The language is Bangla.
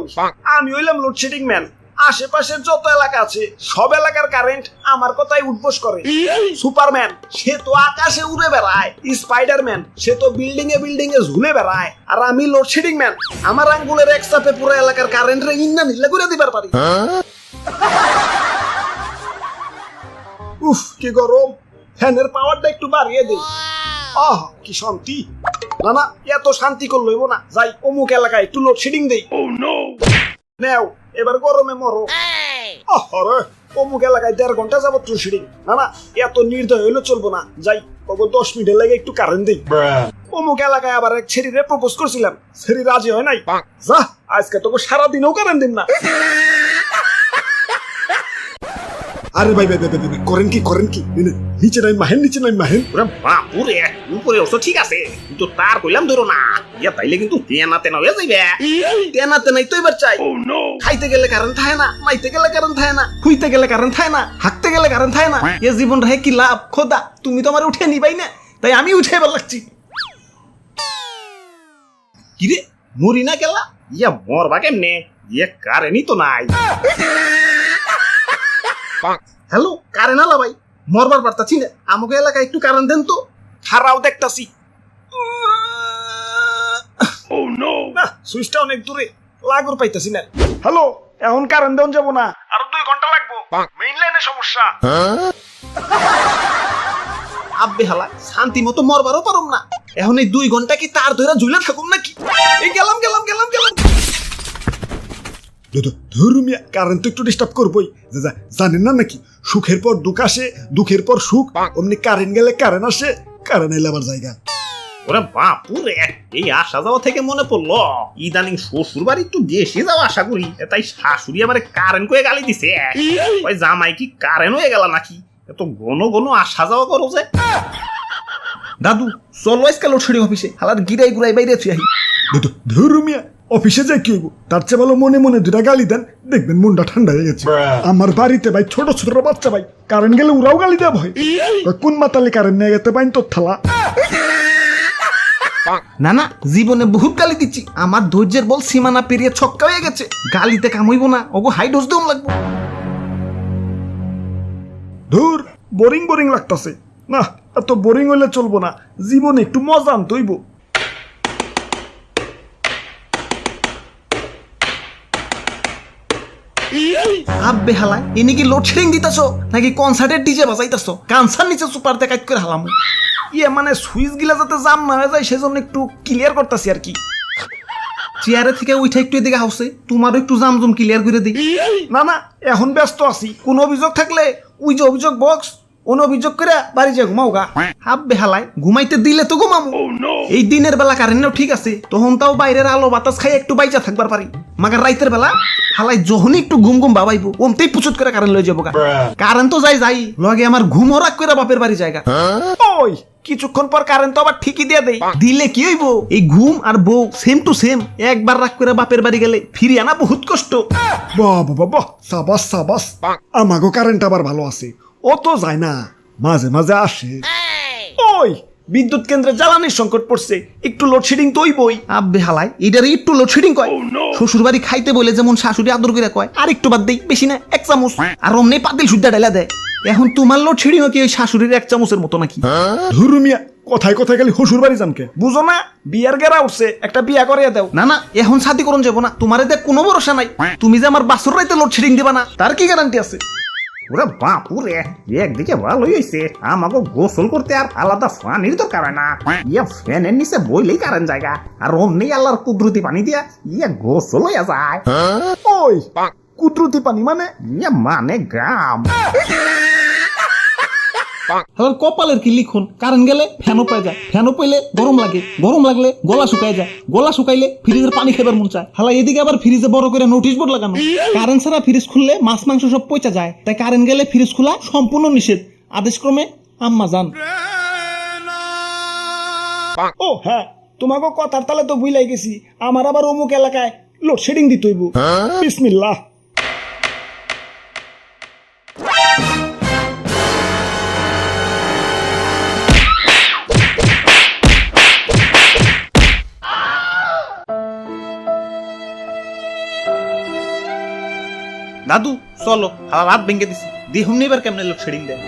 ওই আমি হইলাম লোডশেডিং ম্যান। আশেপাশের যত এলাকা আছে সব এলাকার কারেন্ট আমার কথাই উঠবোস করে। সুপারম্যান সে তো আকাশে উড়ে বেড়ায়, স্পাইডারম্যান সে তো বিল্ডিং এ ঝুলে বেড়ায়, আর আমি লোডশেডিং ম্যান। আমার আঙ্গুলের এক চাপে পুরো এলাকার কারেন্ট রে ইন্না নিল্লা করে দিবার পারি। উফ কি গরম, ফ্যানের পাওয়ারটা একটু বাড়িয়ে দে। আহ কি শান্তি। না না এত শান্তি করল হইব না, যাই অমুক এলাকায় একটু লোডশেডিং দেই। নেও এবার গরমে মরো। আরে অমুক এলাকায় 1.5 ঘন্টা যাবত লোডশেডিং। না না এত নির্দয় হইলে চলবো না, যাই ওগো 10 মিনিটের লাগে একটু কারেন্ট দেই। অমুক এলাকায় আবার এক ছেড়িরে প্রপোজ করছিলাম, ছেড়ি রাজি হয় নাই। যা আজকে তোকে সারাদিনও কারেন্ট দিন না। আরে ভাই ভাই ভাই করেন কি নিচে নাই মাহেন। ওরে বাপুরে, উপরে অবশ্য ঠিক আছে, কিন্তু তার কইলাম ধরো না, ইয়া তাইলে কিন্তু তেনা হয়ে যাইবে। তেনাতে নাই তো এবার চাই। খাইতে গেলে কারেন্ট থাকে না, মাইতে গেলে কারেন্ট থাকে না, খুইতে গেলে কারেন্ট থাকে না, হাঁকতে গেলে কারেন্ট থাকে না। এ জীবন রে কি লাভ খোদা, তুমি তো আমার উঠে নিবাই না, তাই আমি উঠে এবার লাগছি। কিরে মরি না গেলা, ইয়া মরবা কেমনে, ইয়া কারেন্টই তো নাই। হ্যালো কারেন্ট আলা ভাই, মরবার পারতাছি না, আমাকে এলাকায় একটু কারেন্ট দেন তো। খারাও দেখতাছি। না সুইচটা অনেক দূরে, লাগর পাইতাছি না। হ্যালো এখন কারেন্ট দেন যাব না, আরো 2 ঘন্টা লাগবো, মেইন লাইনে সমস্যা। আব্বে হালা শান্তি মতো মরবারও পারুম না, এখন এই 2 ঘন্টা কি তার ধরে ঝুলে থাকুম নাকি? এই গেলাম। ধর্মিয়া কারেন্ট তো একটু ডিস্টার্ব করবোই, জানেন না নাকি সুখের পর দুঃখ আসে, দুঃখের পর সুখ, অমনি কারেন্ট গেলে কারেন্ট আসে, কারেন্ট এলে আবার জায়গা। ওরে বাপুরে, এই আসা যাওয়া থেকে মনে পড়লো ইদানিং শ্বশুর বাড়ি একটু বেশি যাওয়া আশা করি, তাই শাশুড়ি আমার কারেন্ট করে গালি দিছে। ওই জামাই কি কারেন্ট হয়ে গেল নাকি, এত ঘন আসা যাওয়া করো যে। দাদু চলো আজকাল লোডশেডিং অফিসে, হালার গিরাই গুড়াই বাইরে আছি। ধর্মিয়া অফিসে যাই কি হইব, তার চেয়ে ভালো মনে মনে 2টা গালি দেন, দেখবেন মনটা ঠান্ডা হয়ে গেছে। আমার বাড়িতে ভাই ছোট বাচ্চা ভাই কারেন্ট গেলে ওরাও গালি দেওয়া ভয়, কোন মাতালে কারেন্ট নিয়ে গেতে পাইন তোর থালা। না জীবনে বহুত গালি দিচ্ছি, আমার ধৈর্যের বল সীমানা পেরিয়ে ছক্কা হয়ে গেছে, গালিতে কামইব না, ওগো হাই ডোজ দেওয়া লাগবো। ধুর বোরিং লাগতাছে, না এত বোরিং হইলে চলবো না, জীবনে একটু মজা আনতে হইব। আব্বে হালাই এনে কি লোডশেডিং দিতাছো নাকি কনসার্টের ডিজে বাজাইতাছো? কানসার নিচে সুপারতে কাজ করে হালাম। ইয়ে মানে সুইচ গিলা যাতে জাম না হয়ে যায় সেজন্য একটু ক্লিয়ার করতেছি আর কি। চেয়ারে থেকে উঠে একটু এদিকে হাউসে, তোমারও একটু জামজুম ক্লিয়ার করে দিই। না এখন ব্যস্ত আছি, কোন অভিযোগ থাকলে ওই যে অভিযোগ বক্স, কোন অভিযোগ করে বাড়ি যা ঘুমাও গা। হাব্বে হালাই ঘুমাইতে দিলে তো ঘুমামো। এই দিনের বেলা কারেন্টও ঠিক আছে, তখন তাও বাইরের আলো বাতাস খাই একটু বাইচা থাকবার পারি, মাগার রাইতের বেলা হালাই যখনই একটু ঘুম বাবাইবো ওমতেই পুচুত করে কারেন্ট লয়ে যাবো গা। কারেন্ট তো যাই লগে আমার ঘুমও রাখ করে বাপের বাড়ি জায়গা। ওই কিছুক্ষণ পর কারেন্ট তো আবার ঠিকই দিয়ে দেই, দিলে কি হইব, এই ঘুম আর বউ সেম টু সেম, একবার রাখ করে বাপের বাড়ি গেলে ফিরে আনা বহুত কষ্ট। বাহ সাবাস আমাগো কারেন্ট আবার ভালো আছে, ও তো যায় না, মাঝে আসে। ওই বিদ্যুৎ কেন্দ্রে জ্বালানির সংকট পড়ছে, একটু লোডশেডিং তো হইবই। আব্বে হালাই এটারে একটু লোডশেডিং কয়। শ্বশুর বাড়ি খাইতে বলে যেমন শাশুড়ি আদর করে কয়, আর একটু বাদ দেই, বেশি না 1 চামচ, আর অমনি পাতিল সুদ্ধা ঢেলা দেয়। এখন তোমার লোডশেডিং কি ওই শাশুড়ির 1 চামচের মতো নাকি? ধর্মিয়া কথায় খালি শ্বশুর বাড়ি জানকে বুঝো না, বিয়ার গেরা উঠছে, একটা বিয়া করিয়ে দাও। না এখন শাদি করুন যাবো না, তোমারে দেখ কোনো ভরসা নাই, তুমি যে আমার বাসুর রাইতে লোডশেডিং দিবা না তার কি গ্যারান্টি আছে? ওরে বাপুরে, একদিকে ভালোই হয়েছে, আমাকে গোসল করতে আর আলাদা পানির দরকার হয় না, ইয়া ফ্যানের নিচে বইলেই কারেন্ট জায়গা, আর অমনি আল্লাহর কুদরতি পানি দিয়া ইয়া গোসল হইয়া যায়। ওই কুদরতি পানি মানে? ইয়া মানে গাম। কপালের কি লিখন, কারেন্ট গেলে ফ্যানও পাই যায়, ফ্যানও পাইলে গরম লাগে, গরম লাগলে গলা শুকায় যায়, গলা শুকাইলে ফ্রিজের পানি খেবার মন চায়। হালা এদিকে আবার ফ্রিজে বড় করে নোটিশ বোর্ড লাগানো, কারেন্ট ছাড়া ফ্রিজ খুললে মাছ মাংস সব পচা যায়, তাই কারেন্ট গেলে ফ্রিজ খোলা সম্পূর্ণ নিষেধ, আদেশক্রমে আম্মা জান। ও হ্যাঁ তোমাকে কথার তালে তো বুঝলাই গেছি, আমার আবার অমুক এলাকায় লোডশেডিং দিতে হইব। বিসমিল্লাহ। দাদু চলো হালা রাত ভেঙে দিছি দেখুন এবার কেমনে লোডশেডিং দেয়